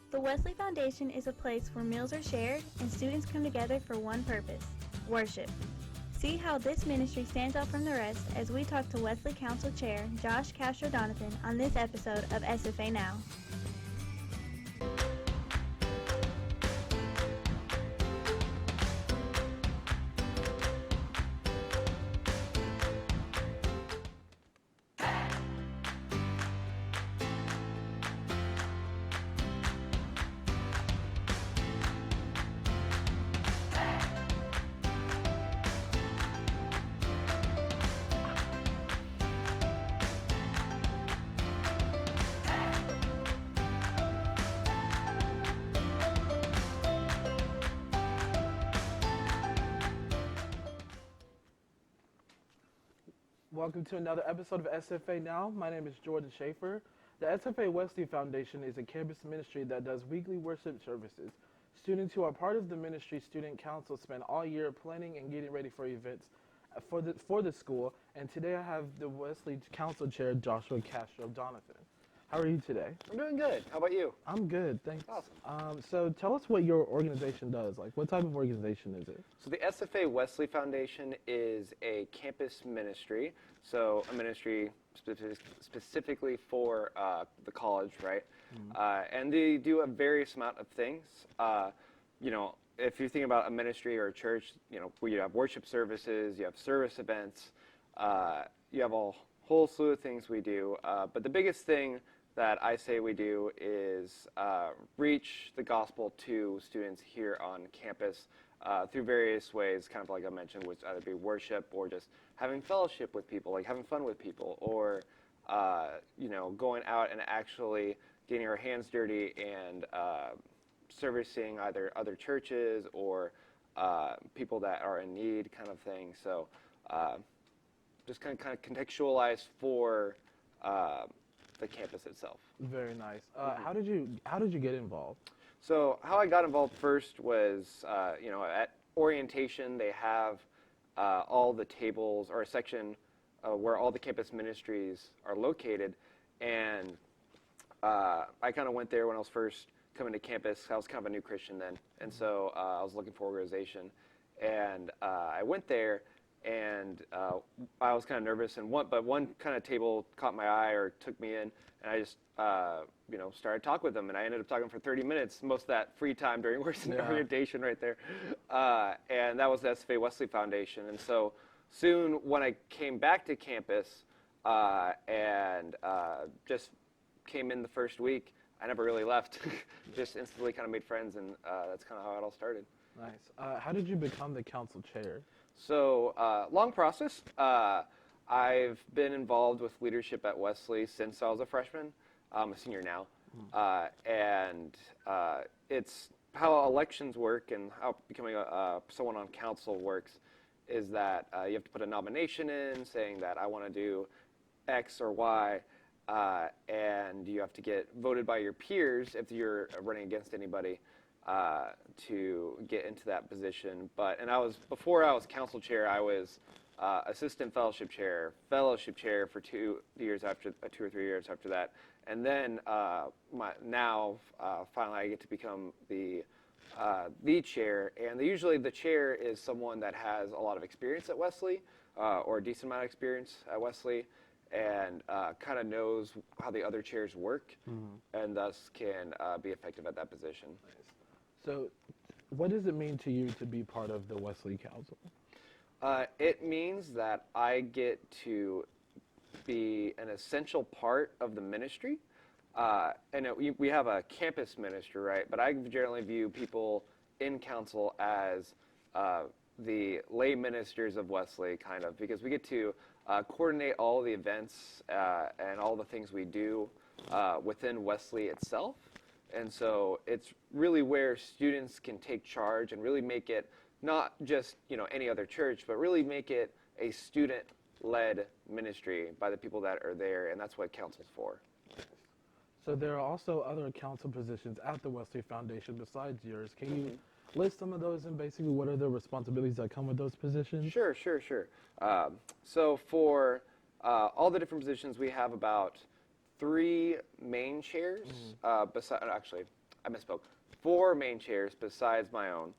The Wesley Foundation is a place where meals are shared and students come together for one purpose: worship. See how this ministry stands out from the rest as we talk to Wesley Council Chair Josh Castro Donovan on this episode of SFA Now. Welcome to another episode of SFA Now. My name is Jordan Schaefer. The SFA Wesley Foundation is a campus ministry that does weekly worship services. Students who are part of the ministry student council spend all year planning and getting ready for events for the school. And today I have the Wesley Council Chair, Joshua Castro Donovan. How are you today? I'm doing good. How about you? I'm good, thanks. Awesome. So tell us what your organization does. Like, what type of organization is it? So the SFA Wesley Foundation is a campus ministry, so a ministry specifically for the college, right? And they do a various amount of things. If you're thinking about a ministry or a church, where you have worship services, you have service events, you have a whole slew of things we do. But the biggest thing that I say we do is reach the gospel to students here on campus through various ways, kind of like I mentioned, which either be worship or just having fellowship with people, like having fun with people, or going out and actually getting our hands dirty and servicing either other churches or people that are in need, kind of thing. So just kind of contextualized for the campus itself. Very nice. How did you get involved? So how I got involved first was, at orientation they have all the tables or a section where all the campus ministries are located, and I kind of went there when I was first coming to campus. I was kind of a new Christian then, and so I was looking for organization, and I went there. And I was kind of nervous, but one kind of table caught my eye or took me in, and I just started talking with them, and I ended up talking for 30 minutes, most of that free time during orientation right there, and that was the SFA Wesley Foundation. And so soon when I came back to campus and just came in the first week, I never really left, just instantly kind of made friends, and that's kind of how it all started. Nice. How did you become the council chair? So, long process. I've been involved with leadership at Wesley since I was a freshman. I'm a senior now. And it's how elections work and how becoming someone on council works is that you have to put a nomination in saying that I want to do X or Y, and you have to get voted by your peers if you're running against anybody. To get into that position, before I was council chair, I was assistant fellowship chair for 2 years after 2 or 3 years after that, and then finally I get to become the chair. And usually the chair is someone that has a lot of experience at Wesley, or a decent amount of experience at Wesley, and kind of knows how the other chairs work, and thus can be effective at that position. Nice. So, what does it mean to you to be part of the Wesley Council? It means that I get to be an essential part of the ministry. We have a campus ministry, right? But I generally view people in council as the lay ministers of Wesley, kind of, because we get to coordinate all the events and all the things we do within Wesley itself. And so it's really where students can take charge and really make it not just any other church, but really make it a student-led ministry by the people that are there, and that's what council's for. So there are also other council positions at the Wesley Foundation besides yours. Can you list some of those and basically what are the responsibilities that come with those positions? Sure. So for all the different positions, we have about 3 main chairs. I misspoke. 4 main chairs besides my own,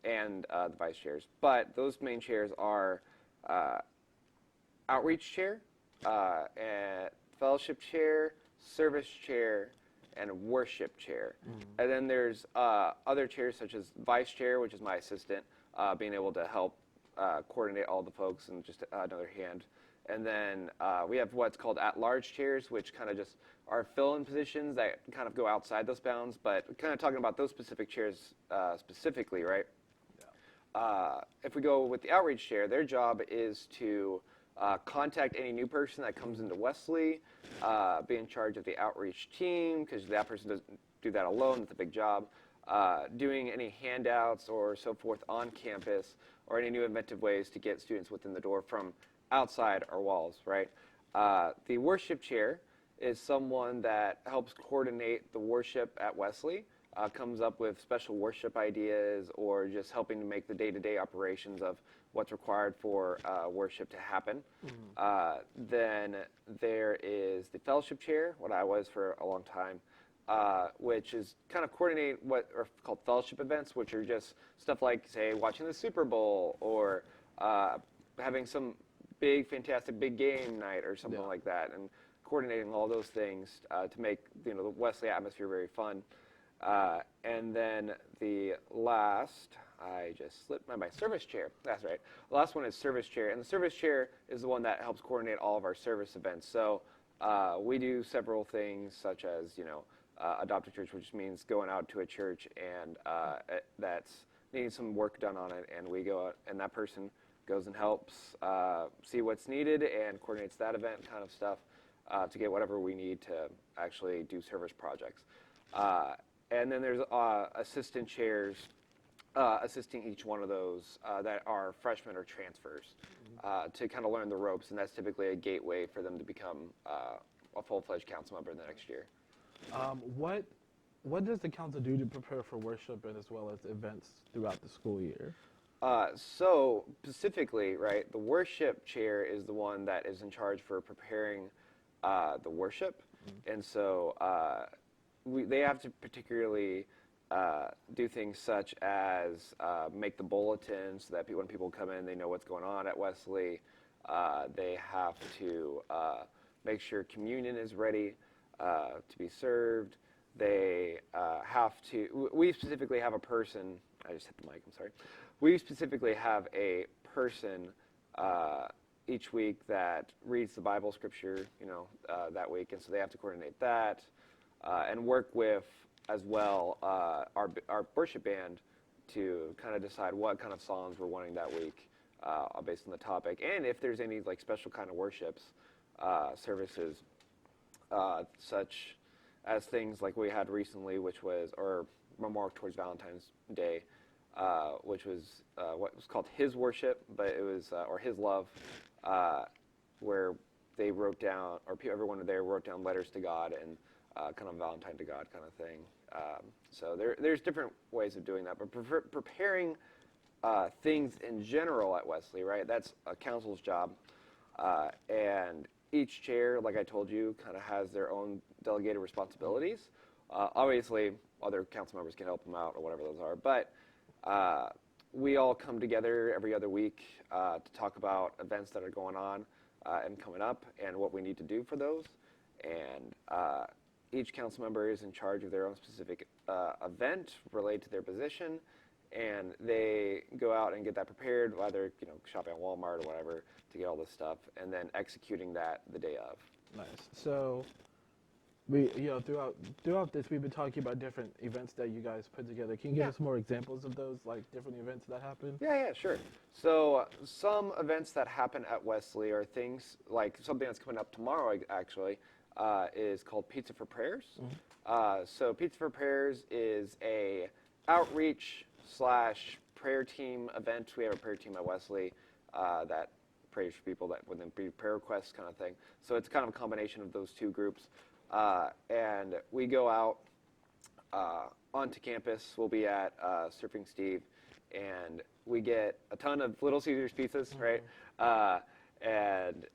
and the vice chairs. But those main chairs are outreach chair, and fellowship chair, service chair, and worship chair. And then there's other chairs such as vice chair, which is my assistant, being able to help coordinate all the folks and just another hand. And then we have what's called at-large chairs, which kind of just are fill-in positions that kind of go outside those bounds, but kind of talking about those specific chairs specifically, right? If we go with the outreach chair, their job is to contact any new person that comes into Wesley, be in charge of the outreach team, because that person doesn't do that alone. It's a big job. Doing any handouts or so forth on campus, or any new inventive ways to get students within the door from outside our walls, right? The worship chair is someone that helps coordinate the worship at Wesley, comes up with special worship ideas, or just helping to make the day-to-day operations of what's required for worship to happen. Then there is the fellowship chair, what I was for a long time, which is kind of coordinate what are called fellowship events, which are just stuff like, say, watching the Super Bowl, or having some big, fantastic big game night or something like that, and coordinating all those things to make the Wesley atmosphere very fun. And then the last, I just slipped my service chair. That's right. The last one is service chair, and the service chair is the one that helps coordinate all of our service events. So we do several things, such as adopt a church, which means going out to a church and that's needing some work done on it, and we go out, and that person goes and helps see what's needed and coordinates that event kind of stuff to get whatever we need to actually do service projects. And then there's assistant chairs assisting each one of those that are freshmen or transfers to kind of learn the ropes, and that's typically a gateway for them to become a full-fledged council member the next year. What does the council do to prepare for worship and as well as events throughout the school year? So specifically, right, the worship chair is the one that is in charge for preparing the worship, and so they have to particularly do things such as make the bulletin so that when people come in, they know what's going on at Wesley. They have to make sure communion is ready to be served. They have to, we specifically have a person, I just hit the mic, I'm sorry. We specifically have a person each week that reads the Bible scripture, that week, and so they have to coordinate that and work with, as well, our worship band to kind of decide what kind of songs we're wanting that week based on the topic, and if there's any special kind of worships, services, such as things like we had recently, which was, or Memorial towards Valentine's Day, which was what was called His Worship, but it was, or His Love, where they wrote down, or everyone there wrote down letters to God and kind of Valentine to God kind of thing. So there's different ways of doing that, but preparing things in general at Wesley, right? That's a council's job, and each chair, like I told you, kind of has their own delegated responsibilities. Obviously, other council members can help them out or whatever those are, but we all come together every other week to talk about events that are going on and coming up and what we need to do for those. And each council member is in charge of their own specific event related to their position, and they go out and get that prepared, whether shopping at Walmart or whatever, to get all this stuff, and then executing that the day of. Nice. So we, throughout this, we've been talking about different events that you guys put together. Can you give us more examples of those, different events that happen? Yeah, sure. So some events that happen at Wesley are things like something that's coming up tomorrow, actually, is called Pizza for Prayers. So Pizza for Prayers is a outreach/prayer team event. We have a prayer team at Wesley that prays for people that when they be prayer requests kind of thing. So it's kind of a combination of those two groups. And we go out onto campus. We'll be at Surfing Steve, and we get a ton of Little Caesars pizzas, right? And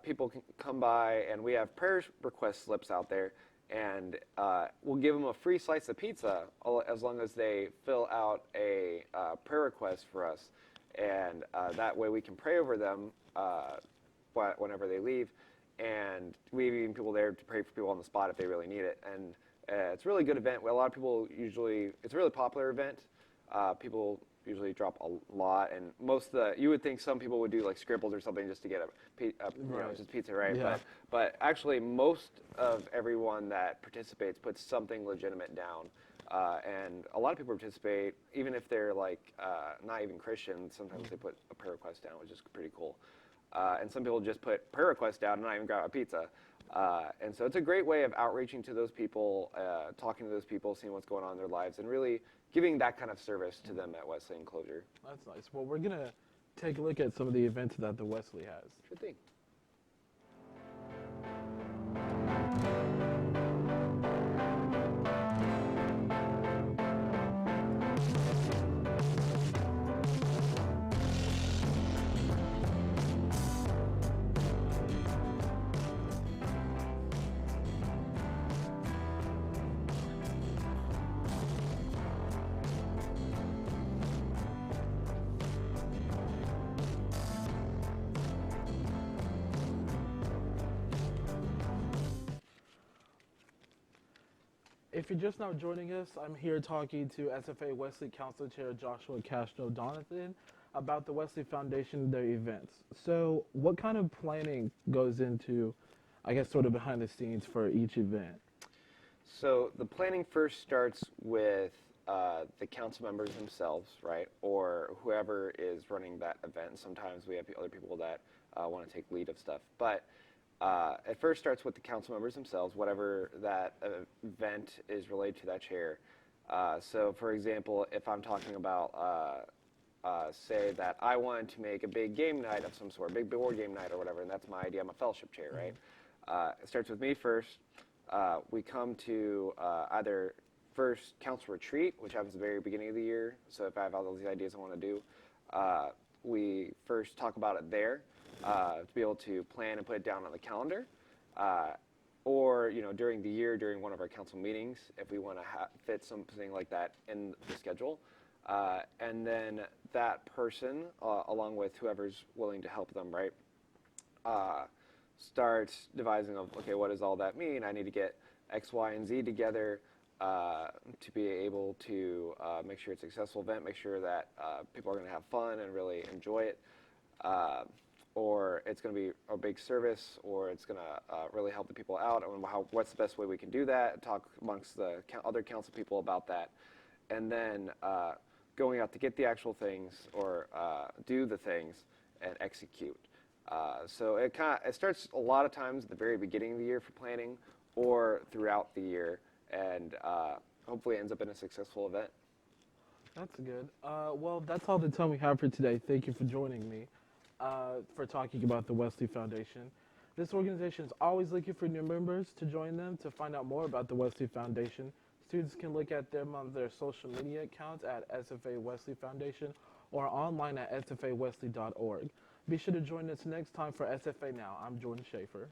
people can come by, and we have prayer request slips out there, and we'll give them a free slice of pizza as long as they fill out a prayer request for us, and that way we can pray over them whenever they leave, and we have even people there to pray for people on the spot if they really need it. And it's a really good event. A lot of people it's a really popular event. People usually drop a lot, and you would think some people would do like scribbles or something just to get just pizza, right? Yeah. But actually most of everyone that participates puts something legitimate down. And a lot of people participate, even if they're like not even Christian. Sometimes they put a prayer request down, which is pretty cool. And some people just put prayer requests down and not even grab a pizza. And so it's a great way of outreaching to those people, talking to those people, seeing what's going on in their lives, and really giving that kind of service to them at Wesley Enclosure. That's nice. Well, we're going to take a look at some of the events that the Wesley has. Sure thing. If you're just now joining us, I'm here talking to SFA Wesley Council Chair Joshua Castro Donathan about the Wesley Foundation and their events. So what kind of planning goes into, I guess, sort of behind the scenes for each event? So the planning first starts with the council members themselves, right, or whoever is running that event. Sometimes we have other people that want to take lead of stuff, but it first starts with the council members themselves, whatever that event is related to that chair. So, for example, if I'm talking about, say that I wanted to make a big game night of some sort, big board game night or whatever, and that's my idea. I'm a fellowship chair, right? It starts with me first. We come to either first council retreat, which happens at the very beginning of the year. So if I have all these ideas I want to do, we first talk about it there. To be able to plan and put it down on the calendar, or during the year, during one of our council meetings, if we want to fit something like that in the schedule, and then that person, along with whoever's willing to help them, right, starts devising of, okay, what does all that mean? I need to get X, Y, and Z together to be able to make sure it's a successful event, make sure that people are going to have fun and really enjoy it. Or it's going to be a big service, or it's going to really help the people out, and what's the best way we can do that, talk amongst the other council people about that, and then going out to get the actual things, or do the things, and execute. So it starts a lot of times at the very beginning of the year for planning, or throughout the year, and hopefully ends up in a successful event. That's good. Well, that's all the time we have for today. Thank you for joining me. For talking about the Wesley Foundation. This organization is always looking for new members to join them. To find out more about the Wesley Foundation, students can look at them on their social media accounts at SFA Wesley Foundation or online at sfawesley.org. Be sure to join us next time for SFA Now. I'm Jordan Schaefer.